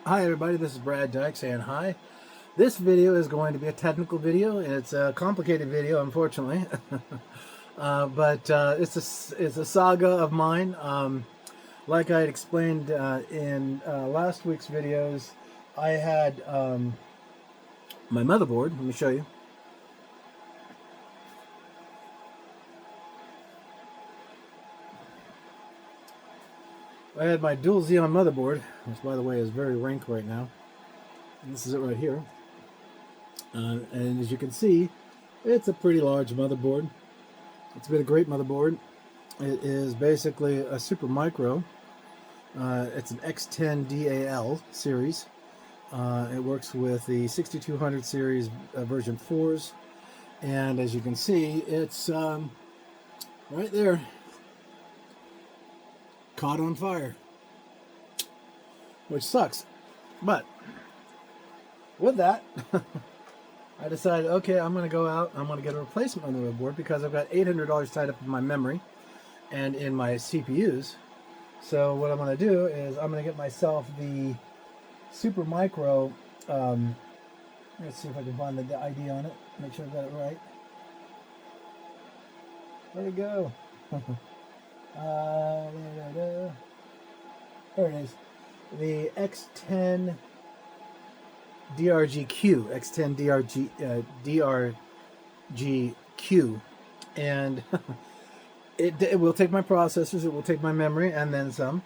Hi everybody, this is Brad Dyke saying hi. This video is going to be a technical video, and it's a complicated video, unfortunately. But it's a saga of mine. Like I had explained in last week's videos, I had my motherboard. Let me show you. I had my dual Xeon motherboard, which by the way is very rank right now. And this is it right here. And as you can see, it's a pretty large motherboard. It's been a great motherboard. It is basically a super micro. It's an X10 DAL series. It works with the 6200 series version 4s. And as you can see, it's right there, caught on fire, which sucks. But with that, I decided, okay, I'm going to go out, I'm going to get a replacement motherboard because I've got $800 tied up in my memory and in my CPUs. So what I'm going to do is I'm going to get myself the Super Micro, let's see if I can find the ID on it, make sure I got it right. Where'd it go? There it is. The X10 DRGQ, X10 DRGQ, and it will take my processors, it will take my memory, and then some.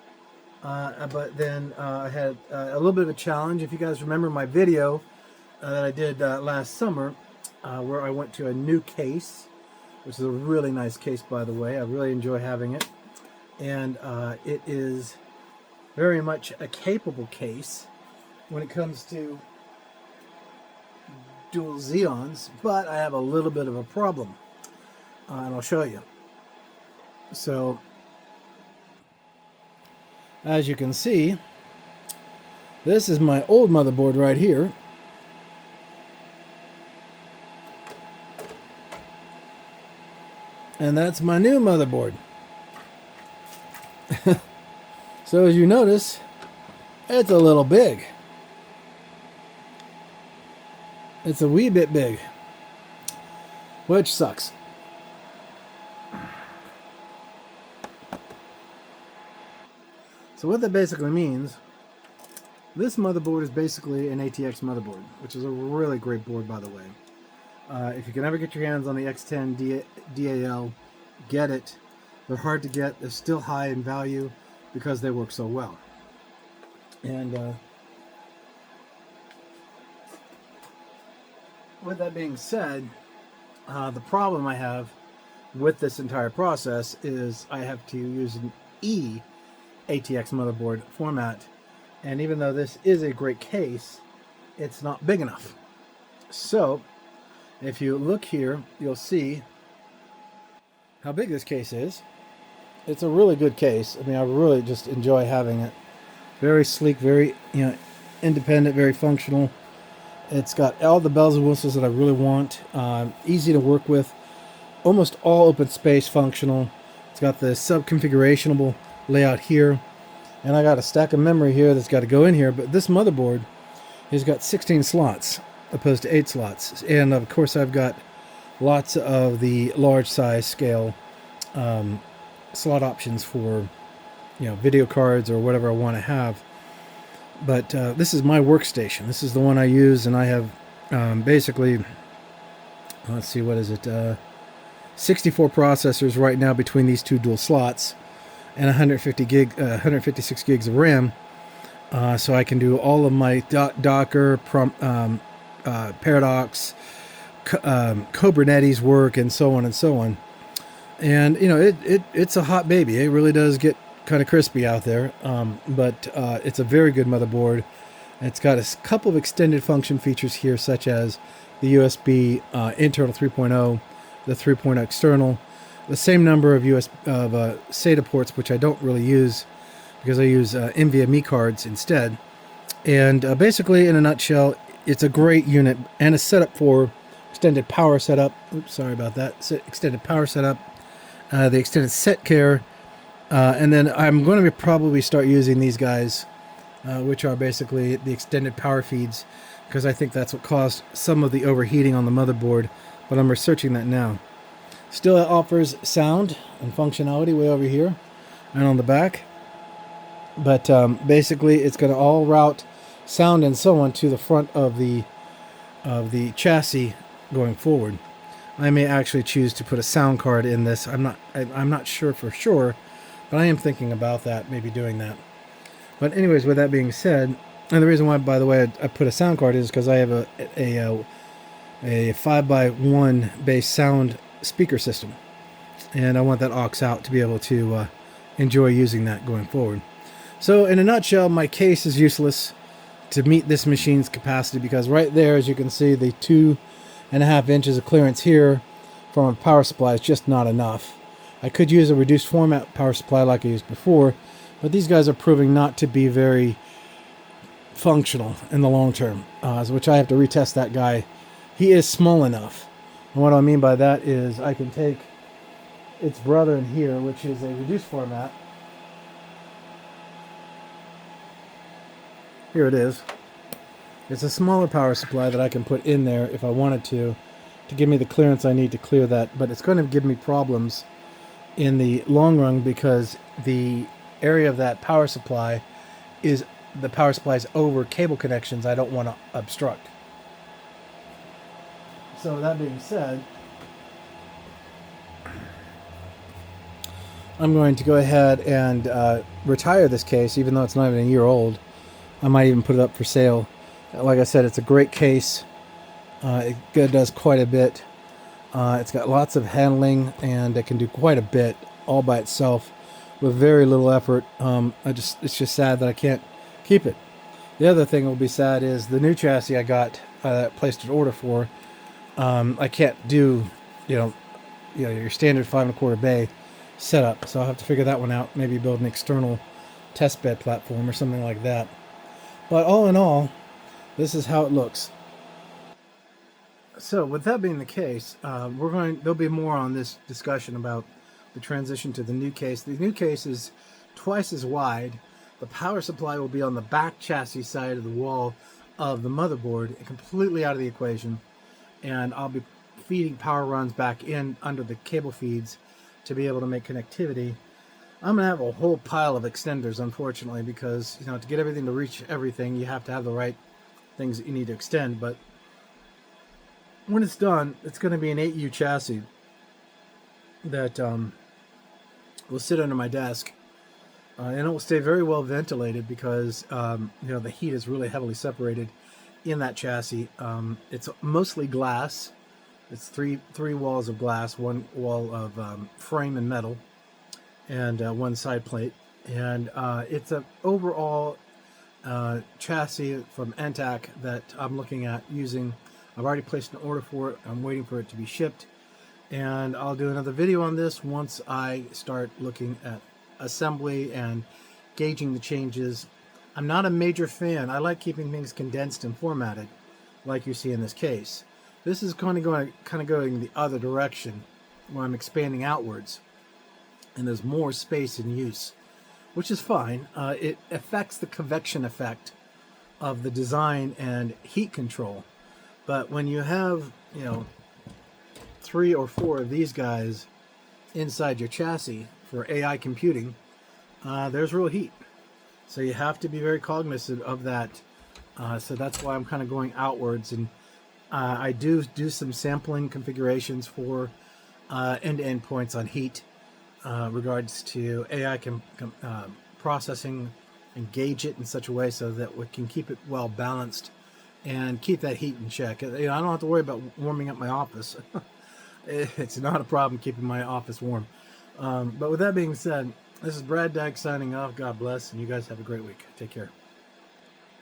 But then I had a little bit of a challenge. If you guys remember my video that I did last summer, where I went to a new case, which is a really nice case, by the way. I really enjoy having it, and it is very much a capable case when it comes to dual Xeons, but I have a little bit of a problem, and I'll show you. So as you can see, this is my old motherboard right here. And that's my new motherboard. So as you notice, it's a little big. It's a wee bit big, which sucks. So what that basically means, this motherboard is basically an ATX motherboard, which is a really great board, by the way. If you can ever get your hands on the X10 DAL, get it. They're hard to get. They're still high in value because they work so well. And with that being said, the problem I have with this entire process is I have to use an E-atx motherboard format. And even though this is a great case, it's not big enough. So if you look here, you'll see how big this case is. It's a really good case. I mean, I really just enjoy having it. Very sleek, very independent, very functional. It's got all the bells and whistles that I really want. Easy to work with. Almost all open space functional. It's got the sub-configurationable layout here. And I got a stack of memory here that's got to go in here. But this motherboard has got 16 slots opposed to 8 slots. And of course I've got lots of the large size scale slot options for video cards or whatever I want to have. But this is my workstation. This is the one I use, and I have basically, let's see, what is it, 64 processors right now between these two dual slots, and 156 gigs of RAM. So I can do all of my Docker, Paradox, Kubernetes work, and so on and so on. And it's a hot baby. It really does get kind of crispy out there, but it's a very good motherboard. It's got a couple of extended function features here, such as the USB internal 3.0, the 3.0 external, the same number of SATA ports, which I don't really use because I use NVMe cards instead. And basically, in a nutshell, it's a great unit and a setup for extended power setup. Oops, sorry about that. Extended power setup, the extended set care, and then I'm going to probably start using these guys which are basically the extended power feeds, because I think that's what caused some of the overheating on the motherboard, but I'm researching that now. Still, it offers sound and functionality way over here and on the back, but basically it's going to all route sound and so on to the front of the chassis going forward. I may actually choose to put a sound card in this. I'm not sure for sure, but I am thinking about that, maybe doing that. But anyways, with that being said, and the reason why, by the way, I put a sound card is because I have a 5x1 bass sound speaker system, and I want that aux out to be able to enjoy using that going forward. So in a nutshell, my case is useless to meet this machine's capacity, because right there, as you can see, the 2.5 inches of clearance here from a power supply is just not enough. I could use a reduced format power supply like I used before, but these guys are proving not to be very functional in the long term, which I have to retest that guy. He is small enough. And what I mean by that is I can take its brother in here, which is a reduced format. Here it is. It's a smaller power supply that I can put in there if I wanted to give me the clearance I need to clear that, but it's going to give me problems in the long run because the area of that power supply is over cable connections I don't want to obstruct. So that being said, I'm going to go ahead and retire this case, even though it's not even a year old. I might even put it up for sale. Like I said, it's a great case. It does quite a bit. It's got lots of handling, and it can do quite a bit all by itself with very little effort. It's just sad that I can't keep it. The other thing that will be sad is the new chassis I got, placed an order for. I can't do, your standard 5.25 bay setup, so I'll have to figure that one out. Maybe build an external test bed platform or something like that. But all in all, this is how it looks. So with that being the case, there'll be more on this discussion about the transition to the new case. The new case is twice as wide. The power supply will be on the back chassis side of the wall of the motherboard, completely out of the equation. And I'll be feeding power runs back in under the cable feeds to be able to make connectivity. I'm going to have a whole pile of extenders, unfortunately, because to get everything to reach everything, you have to have the right things that you need to extend. But when it's done, it's going to be an 8U chassis that will sit under my desk, and it will stay very well ventilated because the heat is really heavily separated in that chassis. It's mostly glass. It's three walls of glass, one wall of frame and metal, and one side plate. And it's an overall chassis from Antac that I'm looking at using. I've already placed an order for it. I'm waiting for it to be shipped, and I'll do another video on this once I start looking at assembly and gauging the changes. I'm not a major fan. I like keeping things condensed and formatted, like you see in this case. This is kind of going the other direction, where I'm expanding outwards, and there's more space in use, which is fine. It affects the convection effect of the design and heat control. But when you have, 3 or 4 of these guys inside your chassis for AI computing, there's real heat. So you have to be very cognizant of that. So that's why I'm kind of going outwards, and I do some sampling configurations for end-to-end points on heat, regards to AI processing, and gauge it in such a way so that we can keep it well balanced and keep that heat in check. I don't have to worry about warming up my office. It's not a problem keeping my office warm. But with that being said, this is Brad Dyke signing off. God bless, and you guys have a great week. Take care.